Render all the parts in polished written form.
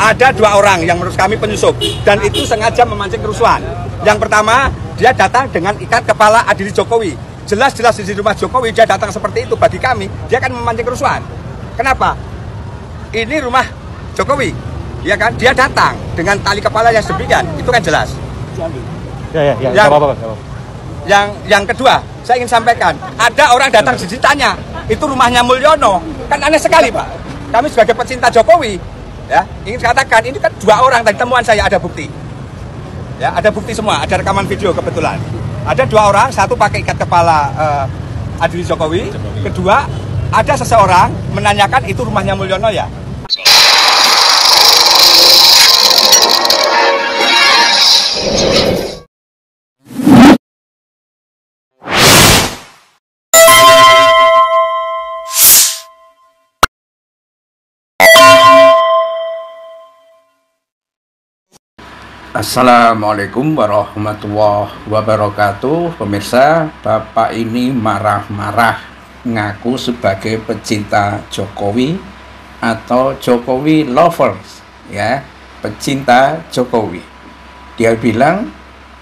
ada 2 orang yang menurut kami penyusup dan itu sengaja memancing kerusuhan. Yang pertama, dia datang dengan ikat kepala Adili Jokowi. Jelas-jelas di rumah Jokowi dia datang seperti itu. Bagi kami, dia akan memancing kerusuhan. Kenapa? Ini rumah Jokowi, ya kan? Dia datang dengan tali kepala yang sedemikian, itu kan jelas. Yang kedua, saya ingin sampaikan, ada orang datang ditanya, itu rumahnya Mulyono, kan aneh sekali Pak. Kami sebagai pecinta Jokowi, ya ingin katakan ini kan 2 orang tadi temuan saya ada bukti, ya ada bukti semua, ada rekaman video kebetulan. Ada 2 orang, satu pakai ikat kepala Adili Jokowi, kedua ada seseorang menanyakan itu rumahnya Mulyono ya. Assalamualaikum warahmatullahi wabarakatuh. Pemirsa, Bapak ini marah-marah ngaku sebagai pecinta Jokowi atau Jokowi lovers, ya, pecinta Jokowi. Dia bilang,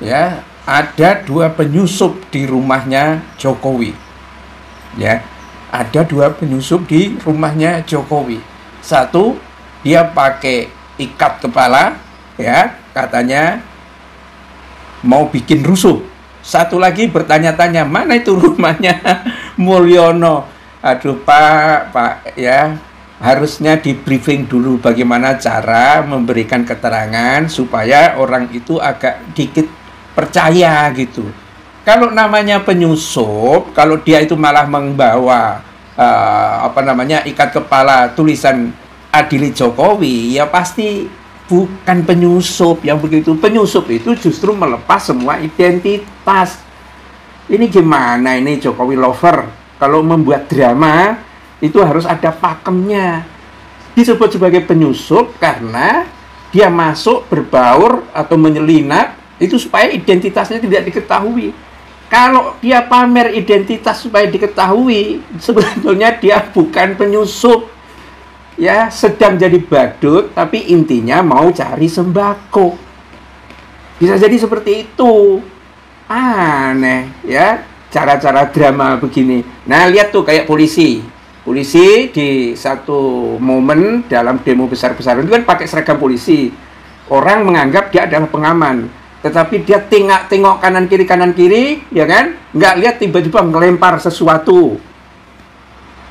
ya, ada 2 penyusup di rumahnya Jokowi. Ya, ada 2 penyusup di rumahnya Jokowi. Satu, dia pakai ikat kepala, ya, katanya mau bikin rusuh. Satu lagi bertanya-tanya, mana itu rumahnya Mulyono? Aduh Pak, ya, harusnya di briefing dulu bagaimana cara memberikan keterangan supaya orang itu agak dikit percaya gitu. Kalau namanya penyusup, kalau dia itu malah membawa ikat kepala tulisan Adili Jokowi, ya pasti bukan penyusup yang begitu. Penyusup itu justru melepas semua identitas. Ini gimana ini Jokowi lover? Kalau membuat drama itu harus ada pakemnya. Disebut sebagai penyusup karena dia masuk berbaur atau menyelinap itu supaya identitasnya tidak diketahui. Kalau dia pamer identitas supaya diketahui, sebetulnya dia bukan penyusup. Ya, sedang jadi badut, tapi intinya mau cari sembako. Bisa jadi seperti itu. Aneh, ya, cara-cara drama begini. Nah, lihat tuh kayak polisi. Polisi di satu momen dalam demo besar-besaran itu kan pakai seragam polisi. Orang menganggap dia adalah pengaman. Tetapi dia tengok kanan kiri, ya kan? Nggak lihat tiba-tiba melempar sesuatu.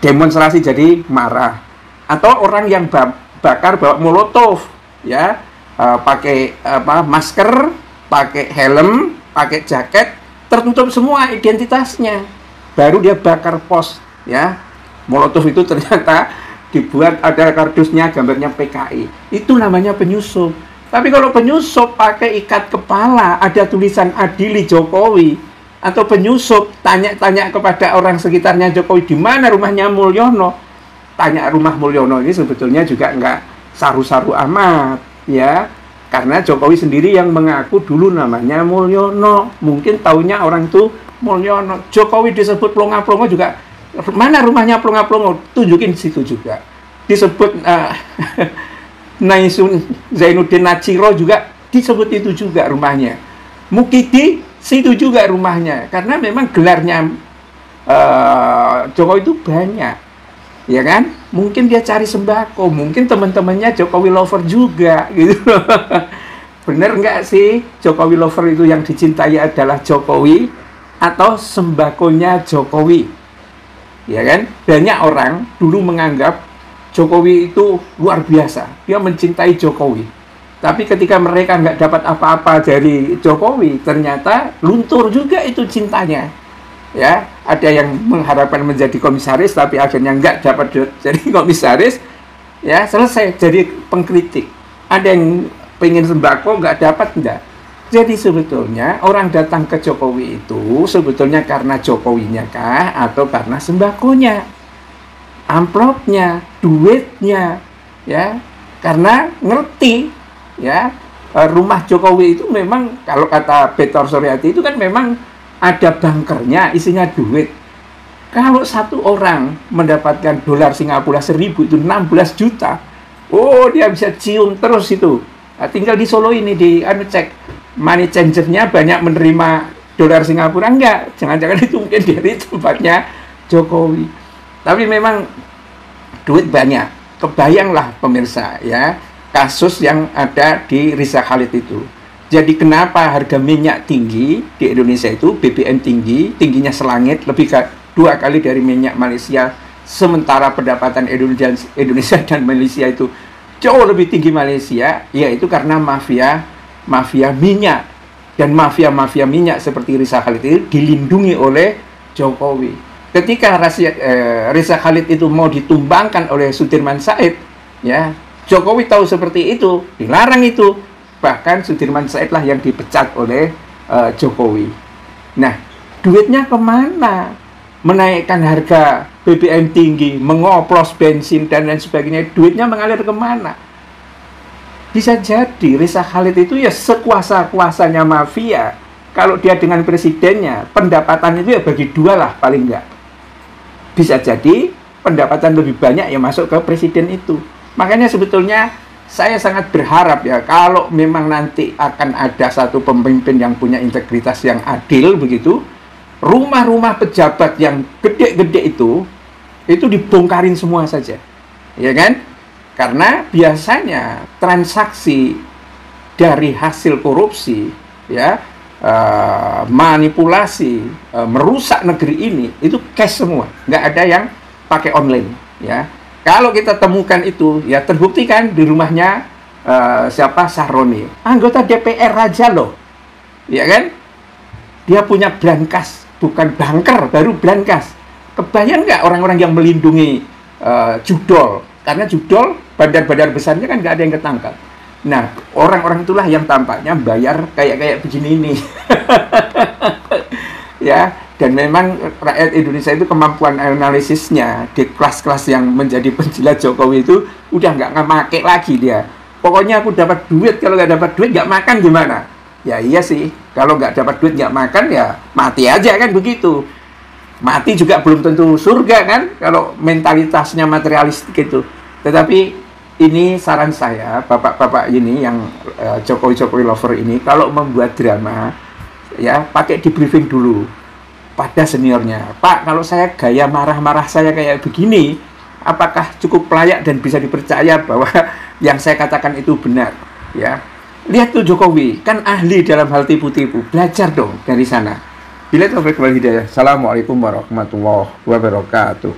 Demonstrasi jadi marah. Atau orang yang bakar bawa molotov, ya, pakai masker, pakai helm, pakai jaket, tertutup semua identitasnya. Baru dia bakar pos, ya. Molotov itu ternyata dibuat ada kardusnya, gambarnya PKI. Itu namanya penyusup. Tapi kalau penyusup pakai ikat kepala, ada tulisan Adili Jokowi, atau penyusup tanya-tanya kepada orang sekitarnya Jokowi, di mana rumahnya Mulyono? Tanya rumah Mulyono ini sebetulnya juga nggak saru-saru amat, ya, karena Jokowi sendiri yang mengaku dulu namanya Mulyono. Mungkin taunya orang itu Mulyono. Jokowi disebut Plonga-Plongo juga, mana rumahnya Plonga-Plongo? Tunjukin situ juga. Disebut Naisun Zainuddin Nachiro juga disebut itu juga rumahnya. Mukidi situ juga rumahnya, karena memang gelarnya Jokowi itu banyak. Ya kan? Mungkin dia cari sembako, mungkin teman-temannya Jokowi lover juga gitu. Bener nggak sih Jokowi lover itu yang dicintai adalah Jokowi atau sembakonya Jokowi? Ya kan? Banyak orang dulu menganggap Jokowi itu luar biasa, dia mencintai Jokowi. Tapi ketika mereka nggak dapat apa-apa dari Jokowi, ternyata luntur juga itu cintanya. Ya, ada yang mengharapkan menjadi komisaris tapi akhirnya nggak dapat jadi komisaris, ya, selesai jadi pengkritik. Ada yang pengen sembako nggak dapat, enggak. Jadi sebetulnya orang datang ke Jokowi itu sebetulnya karena Jokowinya kah atau karena sembakonya, amplopnya, duitnya, ya, karena ngerti, ya, rumah Jokowi itu memang kalau kata Betor Suryati itu kan memang ada bunkernya, isinya duit. Kalau satu orang mendapatkan dolar Singapura 1000 itu 16 juta. Oh, dia bisa cium terus itu. Nah, tinggal di Solo ini di cek money changer-nya banyak menerima dolar Singapura, enggak. Jangan-jangan itu mungkin dari tempatnya Jokowi. Tapi memang duit banyak. Kebayanglah pemirsa ya, kasus yang ada di Risa Khalid itu. Jadi kenapa harga minyak tinggi di Indonesia itu, BBM tinggi, tingginya selangit, lebih 2 kali dari minyak Malaysia, sementara pendapatan Indonesia dan Malaysia itu jauh lebih tinggi Malaysia, yaitu karena mafia minyak. Dan mafia minyak seperti Risa Khalid itu dilindungi oleh Jokowi. Ketika Risa Khalid itu mau ditumbangkan oleh Sudirman Said, ya, Jokowi tahu seperti itu, dilarang itu. Bahkan Sudirman Said lah yang dipecat oleh Jokowi. Nah, duitnya kemana? Menaikkan harga BBM tinggi, mengoplos bensin dan lain sebagainya, duitnya mengalir kemana? Bisa jadi Risa Khalid itu ya sekuasa-kuasanya mafia. Kalau dia dengan presidennya, pendapatan itu ya bagi 2 lah paling enggak. Bisa jadi pendapatan lebih banyak yang masuk ke presiden itu. Makanya sebetulnya saya sangat berharap ya, kalau memang nanti akan ada satu pemimpin yang punya integritas yang adil begitu, rumah-rumah pejabat yang gede-gede itu dibongkarin semua saja, ya kan? Karena biasanya transaksi dari hasil korupsi, ya, manipulasi, merusak negeri ini itu cash semua, nggak ada yang pakai online, ya. Kalau kita temukan itu, ya terbuktikan di rumahnya siapa, Sahroni, anggota DPR aja loh, ya kan? Dia punya brankas, bukan bunker, baru brankas. Kebayang nggak orang-orang yang melindungi judol? Karena judol, bandar-bandar besarnya kan nggak ada yang ketangkap. Nah, orang-orang itulah yang tampaknya bayar kayak begini ini. Ya, dan memang rakyat Indonesia itu kemampuan analisisnya di kelas-kelas yang menjadi penjilat Jokowi itu udah nggak make lagi dia. Pokoknya aku dapat duit, kalau nggak dapat duit nggak makan gimana? Ya iya sih, kalau nggak dapat duit nggak makan ya mati aja kan begitu. Mati juga belum tentu surga kan, kalau mentalitasnya materialistik itu. Tetapi ini saran saya, bapak-bapak ini yang Jokowi lover ini, kalau membuat drama, ya pakai di briefing dulu pada seniornya. Pak, kalau saya gaya marah-marah saya kayak begini, apakah cukup layak dan bisa dipercaya bahwa yang saya katakan itu benar? Ya, lihat tuh Jokowi, kan ahli dalam hal tipu-tipu, belajar dong dari sana. Bila taufik wal hidayah. Assalamualaikum warahmatullahi wabarakatuh.